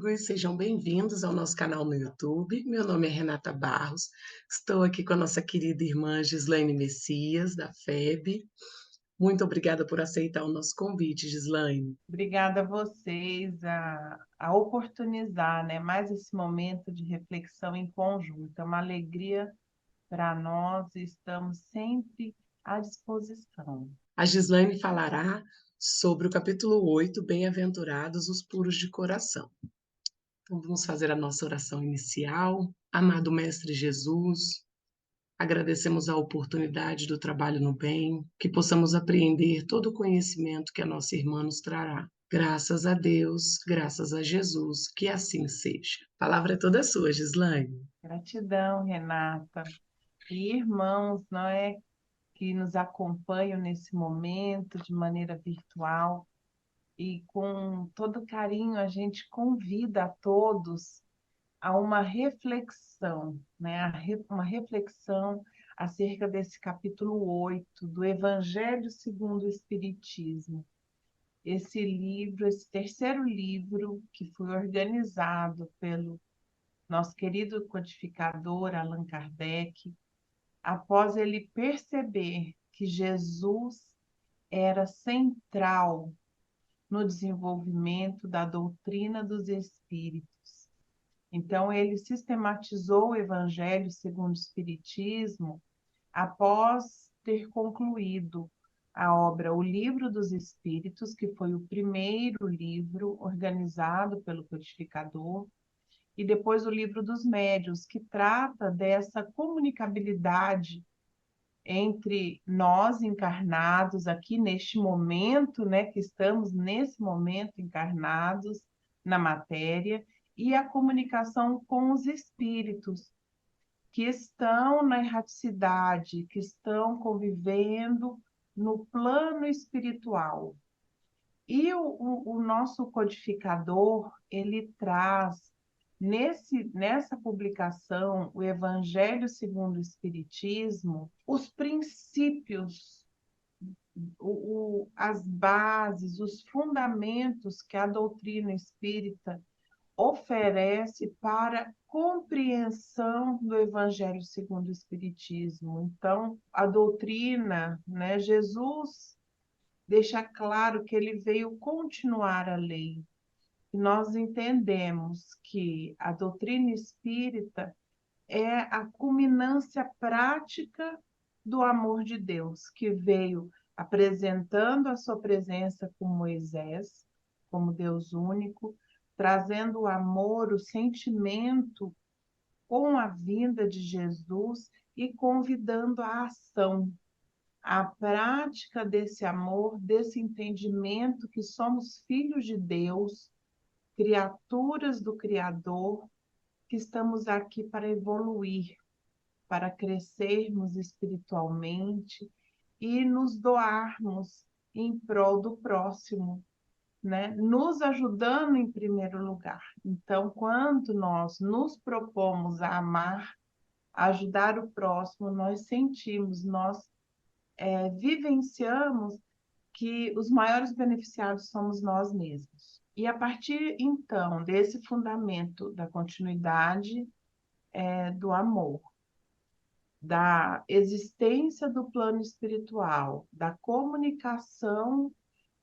amigos, sejam bem-vindos ao nosso canal no YouTube. Meu nome é Renata Barros, estou aqui com a nossa querida irmã Gislaine Messias, da FEB. Muito obrigada por aceitar o nosso convite, Gislaine. Obrigada a vocês a oportunizar, né, mais esse momento de reflexão em conjunto. É uma alegria para nós e estamos sempre à disposição. A Gislaine falará sobre o capítulo 8, Bem-aventurados os puros de coração. Então, vamos fazer a nossa oração inicial. Amado Mestre Jesus, agradecemos a oportunidade do trabalho no bem, que possamos apreender todo o conhecimento que a nossa irmã nos trará. Graças a Deus, graças a Jesus, que assim seja. A palavra é toda sua, Gislaine. Gratidão, Renata. E irmãos, não é, que nos acompanham nesse momento de maneira virtual e com todo carinho a gente convida a todos a uma reflexão, né? Uma reflexão acerca desse capítulo 8 do Evangelho segundo o Espiritismo. Esse livro, esse terceiro livro que foi organizado pelo nosso querido codificador Allan Kardec, após ele perceber que Jesus era central no desenvolvimento da doutrina dos espíritos. Então, ele sistematizou o Evangelho segundo o Espiritismo após ter concluído a obra O Livro dos Espíritos, que foi o primeiro livro organizado pelo codificador, e depois o Livro dos Médiuns, que trata dessa comunicabilidade entre nós encarnados aqui neste momento, né, que estamos nesse momento encarnados na matéria, e a comunicação com os espíritos que estão na erraticidade, que estão convivendo no plano espiritual. E o nosso codificador, ele traz nessa publicação, o Evangelho segundo o Espiritismo, os princípios, as bases, os fundamentos que a doutrina espírita oferece para compreensão do Evangelho segundo o Espiritismo. Então, a doutrina, né, Jesus deixa claro que ele veio continuar a lei. E nós entendemos que a doutrina espírita é a culminância prática do amor de Deus, que veio apresentando a sua presença com Moisés, como Deus único, trazendo o amor, o sentimento com a vinda de Jesus e convidando a ação, a prática desse amor, desse entendimento que somos filhos de Deus, criaturas do Criador, que estamos aqui para evoluir, para crescermos espiritualmente e nos doarmos em prol do próximo, né? Nos ajudando em primeiro lugar. Então, quando nós nos propomos a amar, a ajudar o próximo, nós sentimos, nós vivenciamos que os maiores beneficiados somos nós mesmos. E a partir, então, desse fundamento da continuidade do amor, da existência do plano espiritual, da comunicação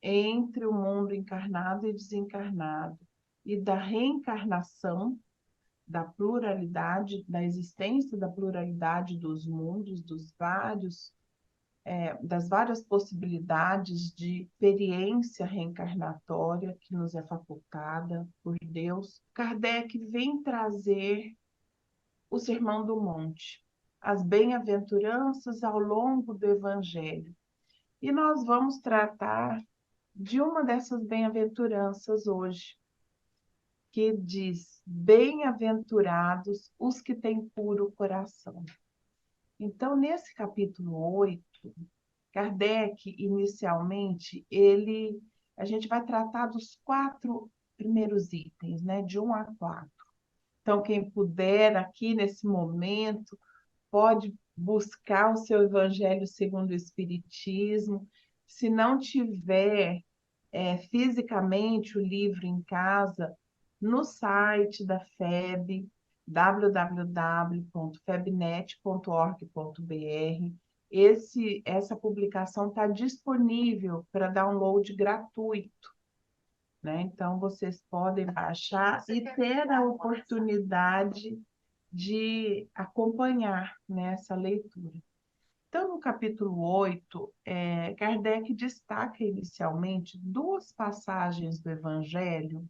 entre o mundo encarnado e desencarnado, e da reencarnação, da pluralidade, da existência da pluralidade dos mundos, das várias possibilidades de experiência reencarnatória que nos é facultada por Deus, Kardec vem trazer o Sermão do Monte, as bem-aventuranças ao longo do Evangelho. E nós vamos tratar de uma dessas bem-aventuranças hoje, que diz: bem-aventurados os que têm puro coração. Então, nesse capítulo 8, Kardec, inicialmente, a gente vai tratar dos 4 primeiros itens, né, de 1 a 4. Então, quem puder, aqui nesse momento, pode buscar o seu Evangelho segundo o Espiritismo. Se não tiver fisicamente o livro em casa, no site da FEB, www.febnet.org.br. Essa publicação está disponível para download gratuito, né? Então, vocês podem baixar e ter a oportunidade de acompanhar nessa leitura. Então, no capítulo 8, Kardec destaca inicialmente duas passagens do Evangelho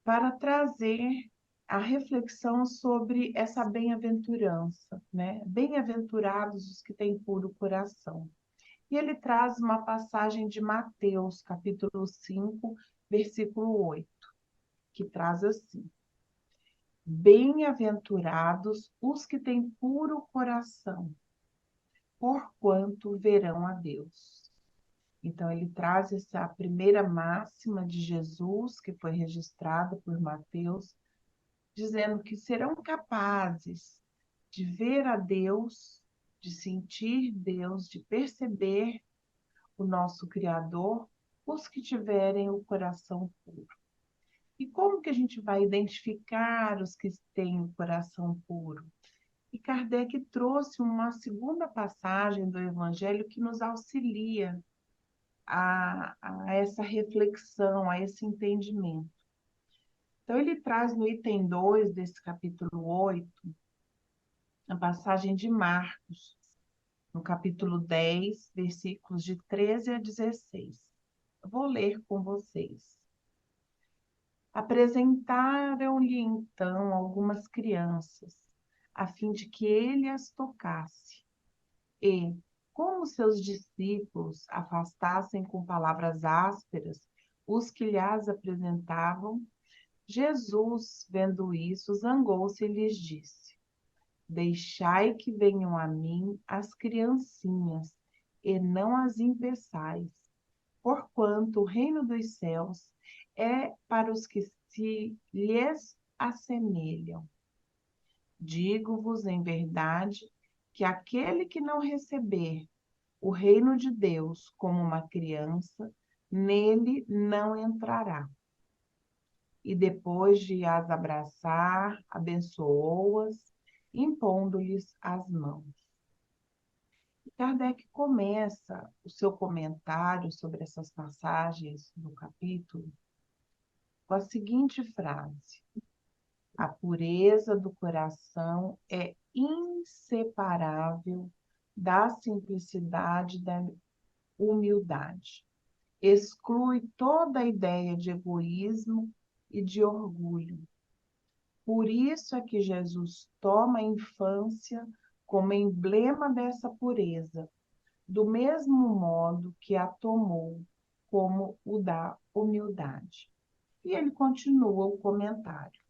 para trazer a reflexão sobre essa bem-aventurança, né? Bem-aventurados os que têm puro coração. E ele traz uma passagem de Mateus, capítulo 5, versículo 8, que traz assim: Bem-aventurados os que têm puro coração, porquanto verão a Deus. Então, ele traz essa primeira máxima de Jesus, que foi registrada por Mateus, dizendo que serão capazes de ver a Deus, de sentir Deus, de perceber o nosso Criador, os que tiverem o coração puro. E como que a gente vai identificar os que têm o coração puro? E Kardec trouxe uma segunda passagem do Evangelho que nos auxilia a essa reflexão, a esse entendimento. Então, ele traz no item 2 desse capítulo 8, a passagem de Marcos, no capítulo 10, versículos de 13 a 16. Eu vou ler com vocês. Apresentaram-lhe então algumas crianças, a fim de que ele as tocasse. E, como seus discípulos afastassem com palavras ásperas os que lhes apresentavam, Jesus, vendo isso, zangou-se e lhes disse: Deixai que venham a mim as criancinhas, e não as impeçais, porquanto o reino dos céus é para os que se lhes assemelham. Digo-vos em verdade que aquele que não receber o reino de Deus como uma criança, nele não entrará. E depois de as abraçar, abençoou-as, impondo-lhes as mãos. Kardec começa o seu comentário sobre essas passagens do capítulo com a seguinte frase: a pureza do coração é inseparável da simplicidade da humildade. Exclui toda a ideia de egoísmo e de orgulho. Por isso é que Jesus toma a infância como emblema dessa pureza, do mesmo modo que a tomou como o da humildade. E ele continua o comentário.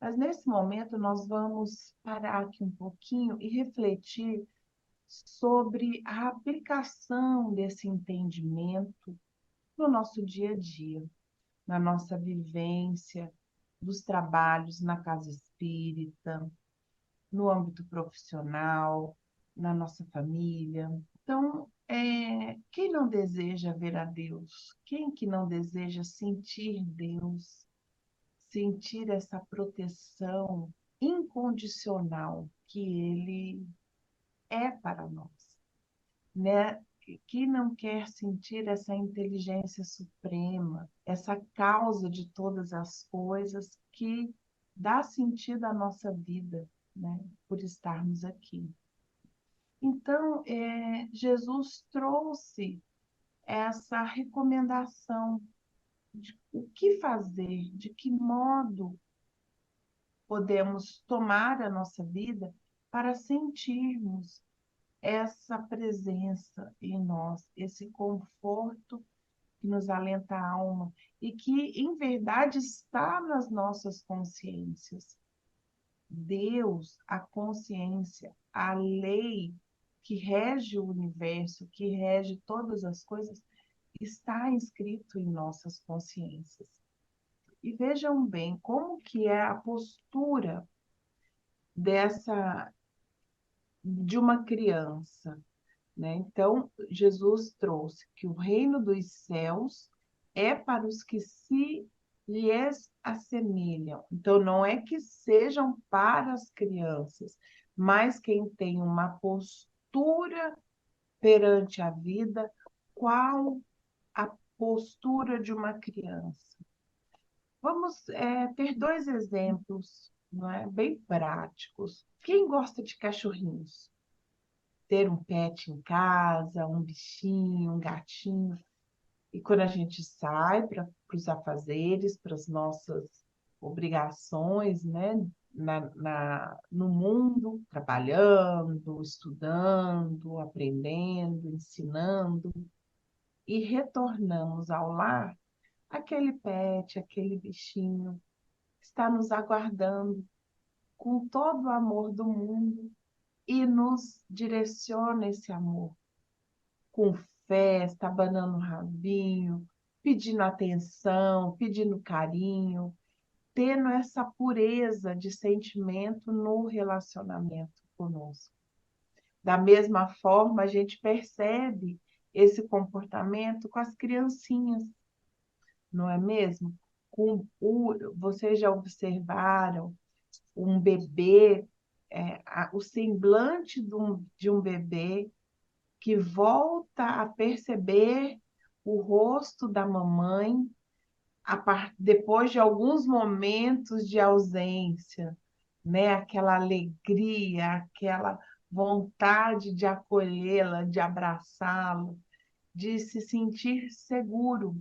Mas nesse momento nós vamos parar aqui um pouquinho e refletir sobre a aplicação desse entendimento no nosso dia a dia, na nossa vivência, dos trabalhos na casa espírita, no âmbito profissional, na nossa família. Então, quem não deseja ver a Deus? Quem que não deseja sentir Deus? Sentir essa proteção incondicional que Ele é para nós, né? Que não quer sentir essa inteligência suprema, essa causa de todas as coisas que dá sentido à nossa vida, né? Por estarmos aqui. Então, Jesus trouxe essa recomendação de o que fazer, de que modo podemos tomar a nossa vida para sentirmos essa presença em nós, esse conforto que nos alenta a alma e que, em verdade, está nas nossas consciências. Deus, a consciência, a lei que rege o universo, que rege todas as coisas, está inscrito em nossas consciências. E vejam bem como que é a postura de uma criança, né? Então, Jesus trouxe que o reino dos céus é para os que se lhes assemelham. Então, não é que sejam para as crianças, mas quem tem uma postura perante a vida, qual a postura de uma criança. Vamos ter dois exemplos, não é? Bem práticos. Quem gosta de cachorrinhos? Ter um pet em casa, um bichinho, um gatinho. E quando a gente sai para os afazeres, para as nossas obrigações, né? No mundo, trabalhando, estudando, aprendendo, ensinando, e retornamos ao lar, aquele pet, aquele bichinho está nos aguardando com todo o amor do mundo e nos direciona esse amor com festa, abanando o rabinho, pedindo atenção, pedindo carinho, tendo essa pureza de sentimento no relacionamento conosco. Da mesma forma, a gente percebe esse comportamento com as criancinhas, não é mesmo? Vocês já observaram um bebê, o semblante de um bebê que volta a perceber o rosto da mamãe depois de alguns momentos de ausência, né? Aquela alegria, aquela vontade de acolhê-la, de abraçá-lo, de se sentir seguro.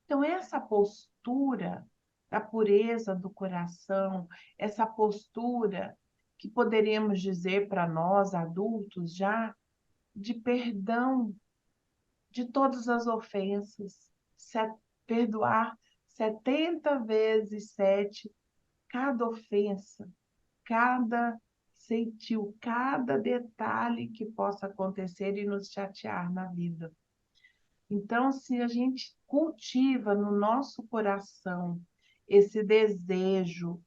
Então, essa postura da pureza do coração, essa postura que poderíamos dizer para nós adultos já de perdão de todas as ofensas, perdoar 70 vezes 7 cada ofensa, cada sentiu, cada detalhe que possa acontecer e nos chatear na vida. Então, se a gente cultiva no nosso coração esse desejo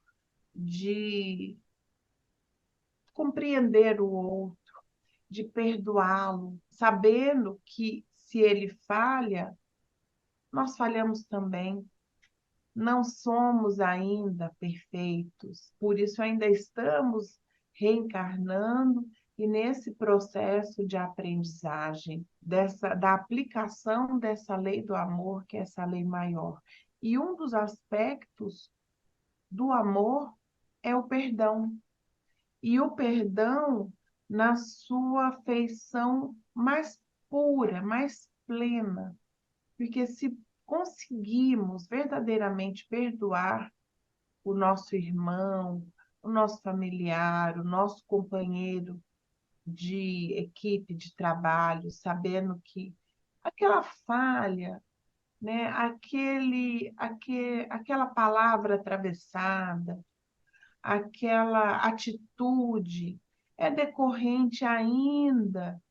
de compreender o outro, de perdoá-lo, sabendo que se ele falha, nós falhamos também. Não somos ainda perfeitos, por isso ainda estamos reencarnando e nesse processo de aprendizagem, da aplicação dessa lei do amor, que é essa lei maior. E um dos aspectos do amor é o perdão. E o perdão na sua feição mais pura, mais plena. Porque se conseguimos verdadeiramente perdoar o nosso irmão, o nosso familiar, o nosso companheiro de equipe de trabalho, sabendo que aquela falha, né, aquela palavra atravessada, aquela atitude é decorrente ainda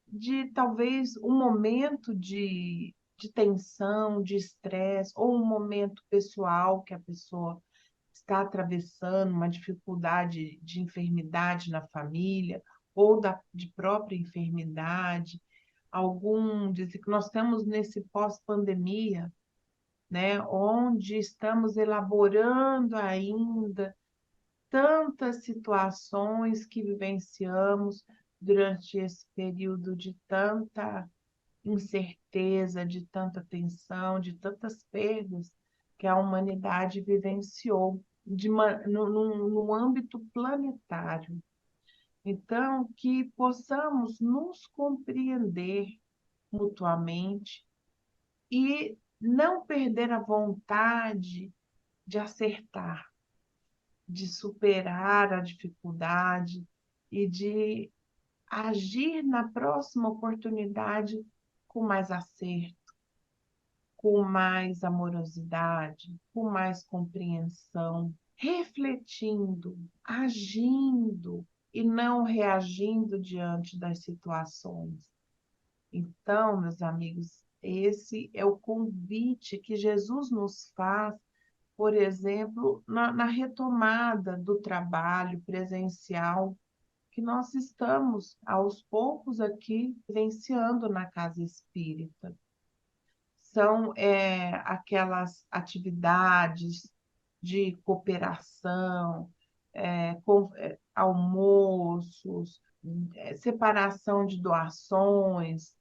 de talvez um momento de tensão, de estresse, ou um momento pessoal que a pessoa está atravessando, uma dificuldade de enfermidade na família, ou de própria enfermidade, diz que nós estamos nesse pós-pandemia, né, onde estamos elaborando ainda tantas situações que vivenciamos durante esse período de tanta incerteza, de tanta tensão, de tantas perdas que a humanidade vivenciou no âmbito planetário. Então, que possamos nos compreender mutuamente e não perder a vontade de acertar, de superar a dificuldade e de agir na próxima oportunidade com mais acerto, com mais amorosidade, com mais compreensão, refletindo, agindo e não reagindo diante das situações. Então, meus amigos, esse é o convite que Jesus nos faz, por exemplo, na retomada do trabalho presencial que nós estamos, aos poucos, aqui vivenciando na casa espírita. são aquelas atividades de cooperação, almoços, separação de doações,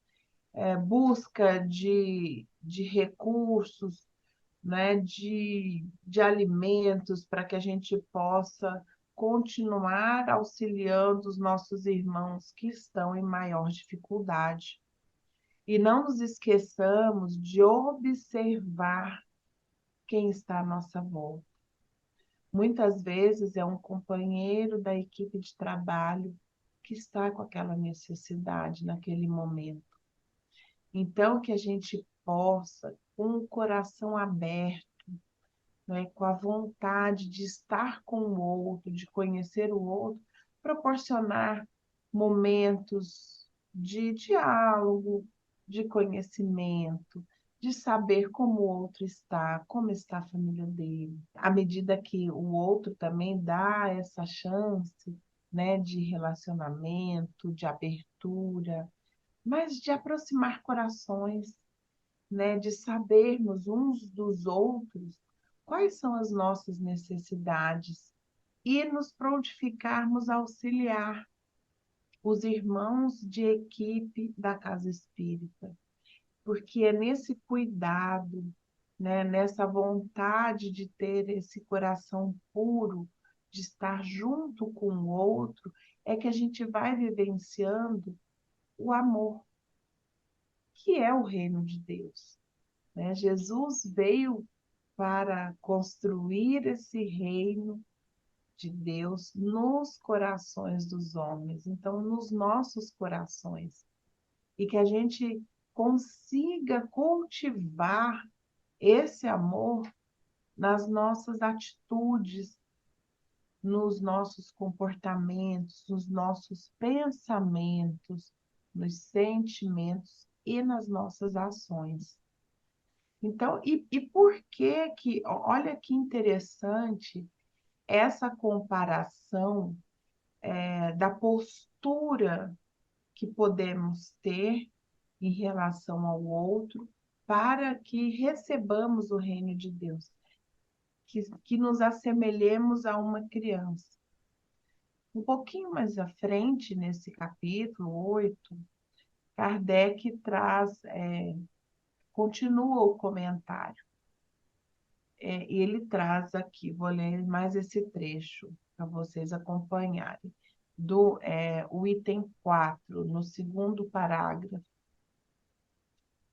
busca de recursos, né, de alimentos para que a gente possa continuar auxiliando os nossos irmãos que estão em maior dificuldade. E não nos esqueçamos de observar quem está à nossa volta. Muitas vezes é um companheiro da equipe de trabalho que está com aquela necessidade naquele momento. Então, que a gente possa, com o coração aberto, né, com a vontade de estar com o outro, de conhecer o outro, proporcionar momentos de diálogo, de conhecimento, de saber como o outro está, como está a família dele. À medida que o outro também dá essa chance, né, de relacionamento, de abertura, mas de aproximar corações, né, de sabermos uns dos outros quais são as nossas necessidades e nos prontificarmos a auxiliar os irmãos de equipe da casa espírita, porque é nesse cuidado, né, nessa vontade de ter esse coração puro, de estar junto com o outro, é que a gente vai vivenciando o amor, que é o reino de Deus, né? Jesus veio para construir esse reino de Deus nos corações dos homens, então nos nossos corações, e que a gente consiga cultivar esse amor nas nossas atitudes, nos nossos comportamentos, nos nossos pensamentos, nos sentimentos e nas nossas ações. Então, e por que que, olha que interessante essa comparação da postura que podemos ter em relação ao outro para que recebamos o reino de Deus, que nos assemelhemos a uma criança. Um pouquinho mais à frente, nesse capítulo 8, Kardec continua o comentário. E ele traz aqui, vou ler mais esse trecho para vocês acompanharem, o item 4, no segundo parágrafo.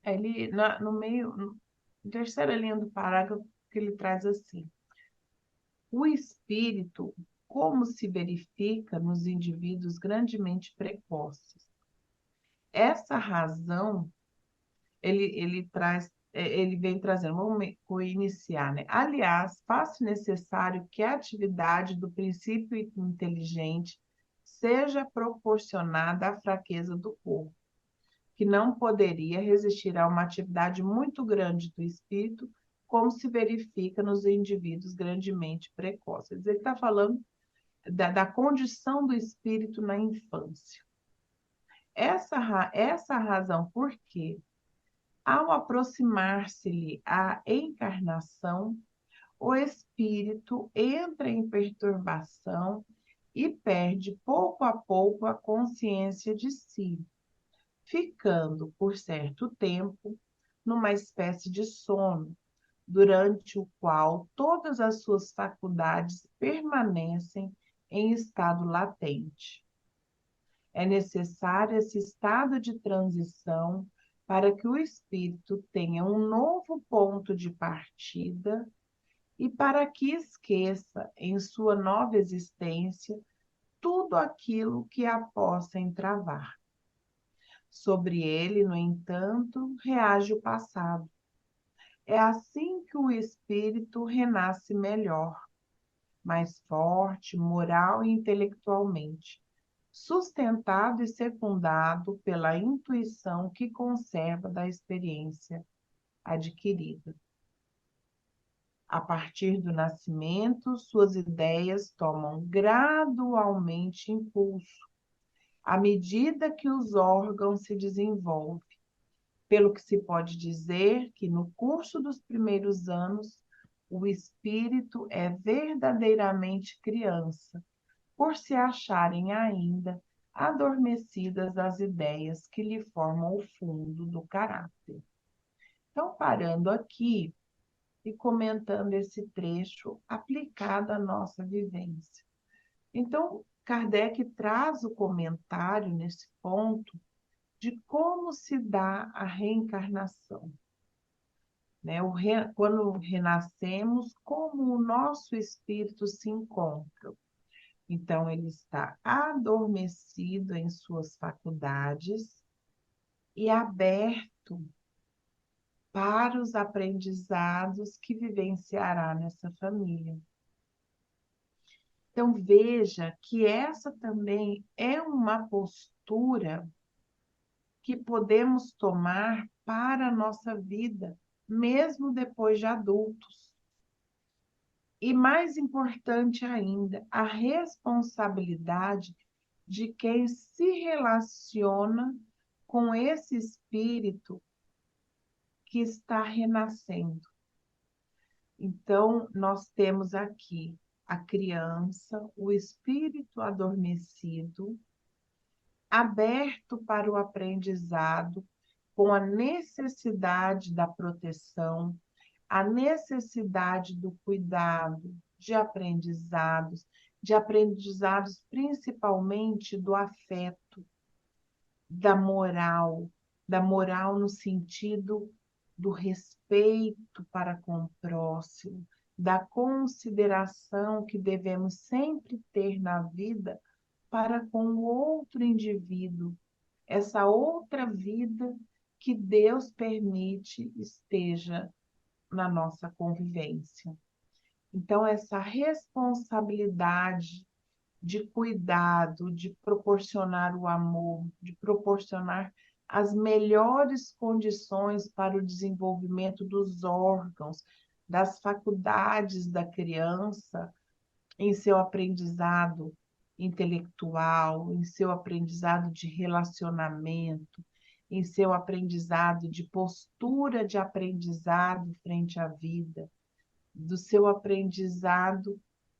Ele, no meio, na terceira linha do parágrafo, que ele traz assim: o espírito, como se verifica nos indivíduos grandemente precoces. Essa razão ele vem trazendo, vou iniciar, né? Aliás, faz-se necessário que a atividade do princípio inteligente seja proporcionada à fraqueza do corpo, que não poderia resistir a uma atividade muito grande do espírito, como se verifica nos indivíduos grandemente precoces. Ele está falando da condição do espírito na infância. Essa razão por quê? Ao aproximar-se-lhe a encarnação, o espírito entra em perturbação e perde pouco a pouco a consciência de si, ficando, por certo tempo, numa espécie de sono, durante o qual todas as suas faculdades permanecem em estado latente. É necessário esse estado de transição para que o espírito tenha um novo ponto de partida e para que esqueça, em sua nova existência, tudo aquilo que a possa entravar. Sobre ele, no entanto, reage o passado. É assim que o espírito renasce melhor, mais forte, moral e intelectualmente, sustentado e secundado pela intuição que conserva da experiência adquirida. A partir do nascimento, suas ideias tomam gradualmente impulso, à medida que os órgãos se desenvolvem, pelo que se pode dizer que no curso dos primeiros anos, o espírito é verdadeiramente criança, por se acharem ainda adormecidas as ideias que lhe formam o fundo do caráter. Então, parando aqui e comentando esse trecho aplicado à nossa vivência. Então, Kardec traz o comentário nesse ponto de como se dá a reencarnação, né? Quando renascemos, como o nosso espírito se encontra. Então, ele está adormecido em suas faculdades e aberto para os aprendizados que vivenciará nessa família. Então, veja que essa também é uma postura que podemos tomar para a nossa vida, mesmo depois de adultos. E mais importante ainda, a responsabilidade de quem se relaciona com esse espírito que está renascendo. Então, nós temos aqui a criança, o espírito adormecido, aberto para o aprendizado, com a necessidade da proteção, a necessidade do cuidado, de aprendizados principalmente do afeto, da moral no sentido do respeito para com o próximo, da consideração que devemos sempre ter na vida para com o outro indivíduo, essa outra vida que Deus permite esteja na nossa convivência. Então, essa responsabilidade de cuidado, de proporcionar o amor, de proporcionar as melhores condições para o desenvolvimento dos órgãos, das faculdades da criança em seu aprendizado intelectual, em seu aprendizado de relacionamento, em seu aprendizado de postura de aprendizado frente à vida, do seu aprendizado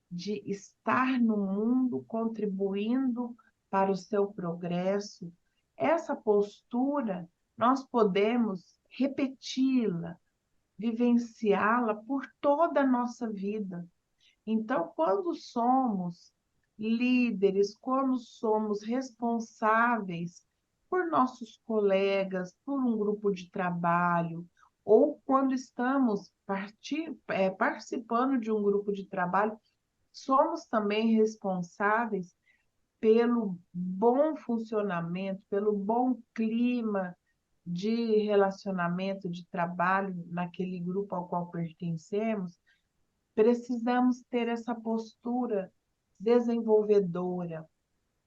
de estar no mundo contribuindo para o seu progresso. Essa postura nós podemos repeti-la, vivenciá-la por toda a nossa vida. Então, quando somos líderes, quando somos responsáveis por nossos colegas, por um grupo de trabalho, ou quando estamos participando de um grupo de trabalho, somos também responsáveis pelo bom funcionamento, pelo bom clima de relacionamento, de trabalho naquele grupo ao qual pertencemos. Precisamos ter essa postura desenvolvedora,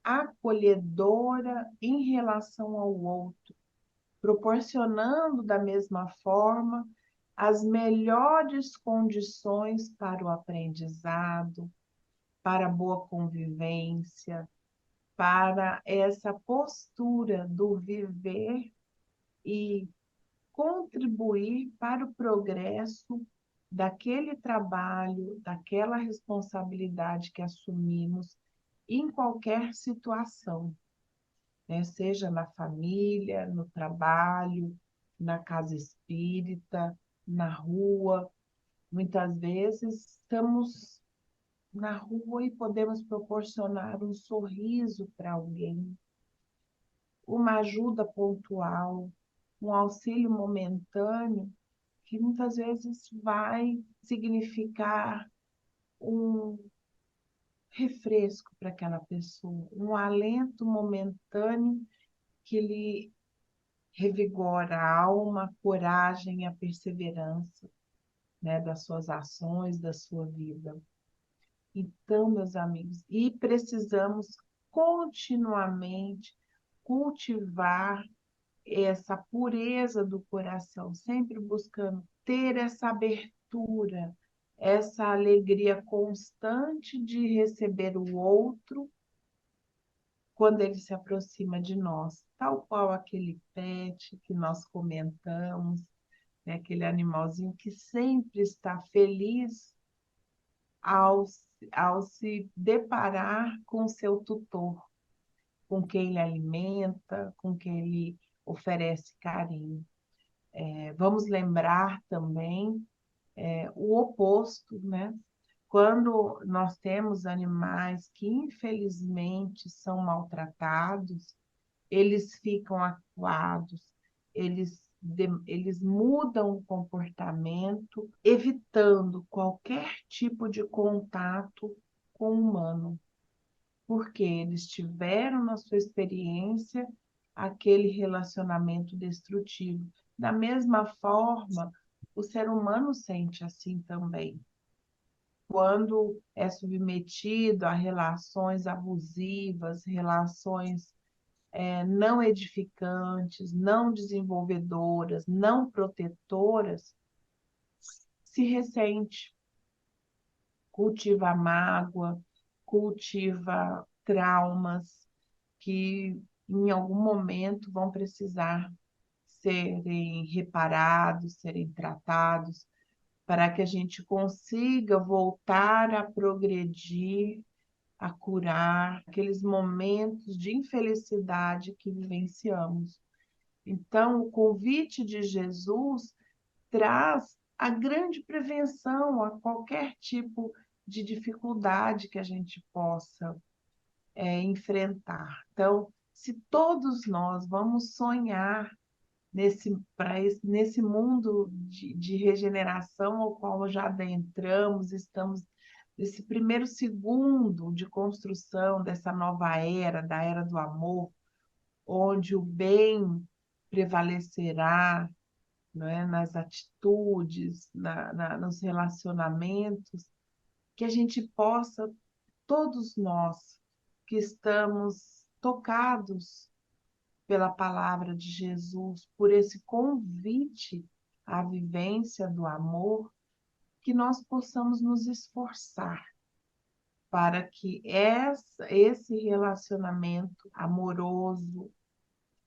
acolhedora em relação ao outro, proporcionando da mesma forma as melhores condições para o aprendizado, para a boa convivência, para essa postura do viver e contribuir para o progresso daquele trabalho, daquela responsabilidade que assumimos em qualquer situação, né? Seja na família, no trabalho, na casa espírita, na rua. Muitas vezes estamos na rua e podemos proporcionar um sorriso para alguém, uma ajuda pontual, um auxílio momentâneo, que muitas vezes vai significar um refresco para aquela pessoa, um alento momentâneo que lhe revigora a alma, a coragem e a perseverança, né, das suas ações, da sua vida. Então, meus amigos, e precisamos continuamente cultivar essa pureza do coração, sempre buscando ter essa abertura, essa alegria constante de receber o outro quando ele se aproxima de nós, tal qual aquele pet que nós comentamos, né, aquele animalzinho que sempre está feliz ao, ao se deparar com seu tutor, com quem ele alimenta, com quem ele oferece carinho. Vamos lembrar também o oposto, né? Quando nós temos animais que infelizmente são maltratados, eles ficam acuados, eles mudam o comportamento, evitando qualquer tipo de contato com o humano, porque eles tiveram na sua experiência aquele relacionamento destrutivo. Da mesma forma, o ser humano sente assim também. Quando é submetido a relações abusivas, relações não edificantes, não desenvolvedoras, não protetoras, se ressente, cultiva mágoa, cultiva traumas que em algum momento vão precisar serem reparados, serem tratados, para que a gente consiga voltar a progredir, a curar aqueles momentos de infelicidade que vivenciamos. Então, o convite de Jesus traz a grande prevenção a qualquer tipo de dificuldade que a gente possa enfrentar. Então, se todos nós vamos sonhar nesse mundo de regeneração ao qual já adentramos, estamos nesse primeiro segundo de construção dessa nova era, da era do amor, onde o bem prevalecerá, não é? Nas atitudes, nos relacionamentos, que a gente possa, todos nós que estamos tocados pela palavra de Jesus, por esse convite à vivência do amor, que nós possamos nos esforçar para que esse relacionamento amoroso,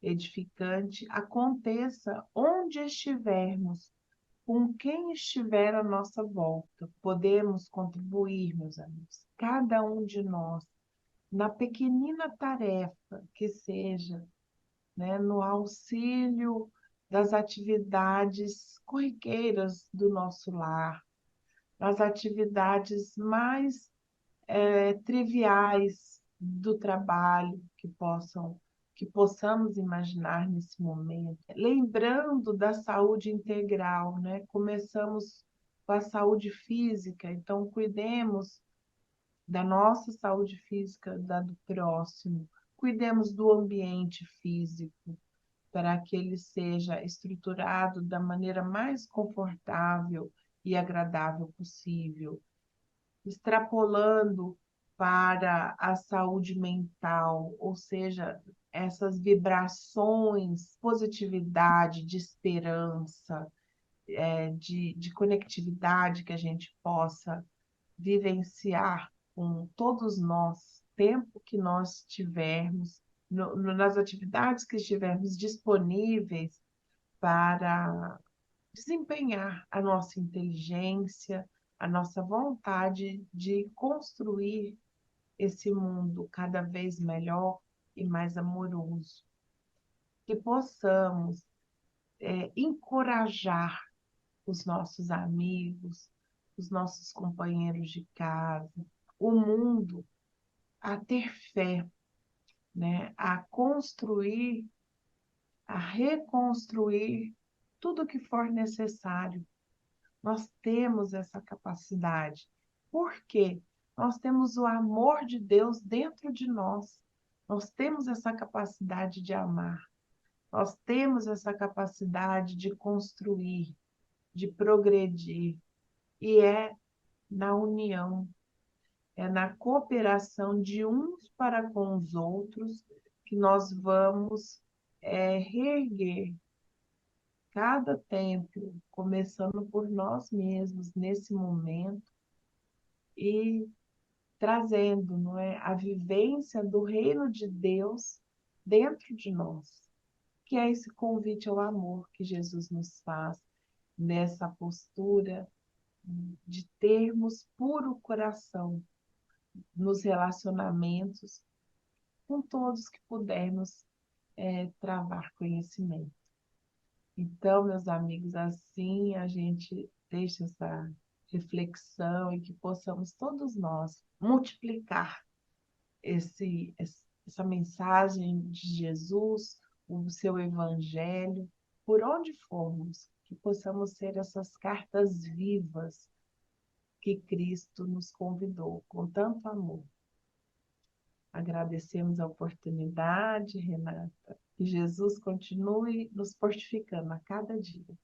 edificante, aconteça onde estivermos, com quem estiver à nossa volta. Podemos contribuir, meus amigos, cada um de nós, na pequenina tarefa que seja, né, no auxílio das atividades corriqueiras do nosso lar, nas atividades mais triviais do trabalho que possamos imaginar nesse momento. Lembrando da saúde integral, né? Começamos com a saúde física, então cuidemos da nossa saúde física, da do próximo, cuidemos do ambiente físico, para que ele seja estruturado da maneira mais confortável e agradável possível, extrapolando para a saúde mental, ou seja, essas vibrações, positividade, de esperança, de conectividade que a gente possa vivenciar com todos nós, tempo que nós tivermos, nas atividades que estivermos disponíveis para desempenhar a nossa inteligência, a nossa vontade de construir esse mundo cada vez melhor e mais amoroso. Que possamos encorajar os nossos amigos, os nossos companheiros de casa, o mundo a ter fé, né? A construir, a reconstruir tudo o que for necessário. Nós temos essa capacidade. Por quê? Nós temos o amor de Deus dentro de nós. Nós temos essa capacidade de amar. Nós temos essa capacidade de construir, de progredir. E é na união, é na cooperação de uns para com os outros que nós vamos reerguer cada templo, começando por nós mesmos nesse momento, e trazendo, não é, a vivência do reino de Deus dentro de nós, que é esse convite ao amor que Jesus nos faz, nessa postura de termos puro coração nos relacionamentos com todos que pudermos travar conhecimento. Então, meus amigos, assim a gente deixa essa reflexão e que possamos todos nós multiplicar essa mensagem de Jesus, o seu evangelho, por onde formos, que possamos ser essas cartas vivas que Cristo nos convidou com tanto amor. Agradecemos a oportunidade, Renata, que Jesus continue nos fortificando a cada dia.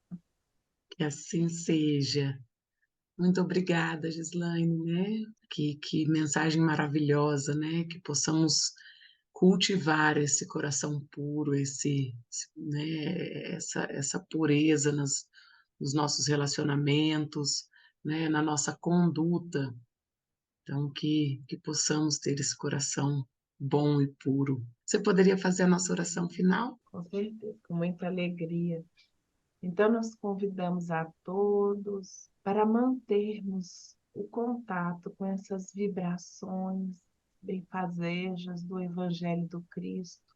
Que assim seja. Muito obrigada, Gislaine, né? Que mensagem maravilhosa, né? Que possamos cultivar esse coração puro, né? Essa pureza nos nossos relacionamentos, né? Na nossa conduta. Então, que possamos ter esse coração bom e puro. Você poderia fazer a nossa oração final? Com certeza, com muita alegria. Então, nós convidamos a todos para mantermos o contato com essas vibrações benfazejas do Evangelho do Cristo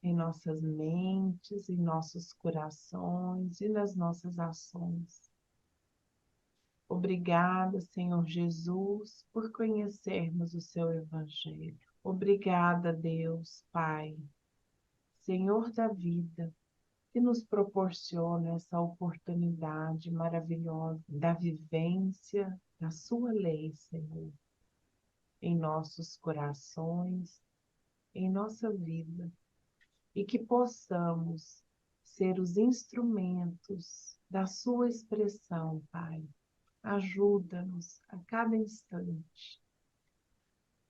em nossas mentes, em nossos corações e nas nossas ações. Obrigada, Senhor Jesus, por conhecermos o seu Evangelho. Obrigada, Deus, Pai, Senhor da vida, que nos proporciona essa oportunidade maravilhosa da vivência da sua lei, Senhor, em nossos corações, em nossa vida, e que possamos ser os instrumentos da sua expressão, Pai. Ajuda-nos a cada instante.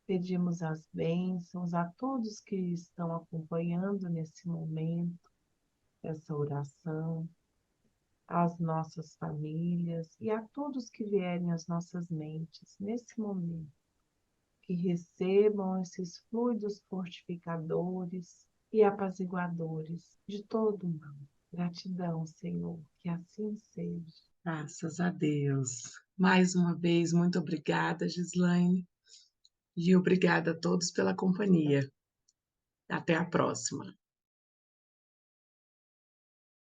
Pedimos as bênçãos a todos que estão acompanhando nesse momento, essa oração, às nossas famílias e a todos que vierem às nossas mentes nesse momento, que recebam esses fluidos fortificadores e apaziguadores de todo o mal. Gratidão, Senhor, que assim seja. Graças a Deus. Mais uma vez, muito obrigada, Gislaine, e obrigada a todos pela companhia. Até a próxima.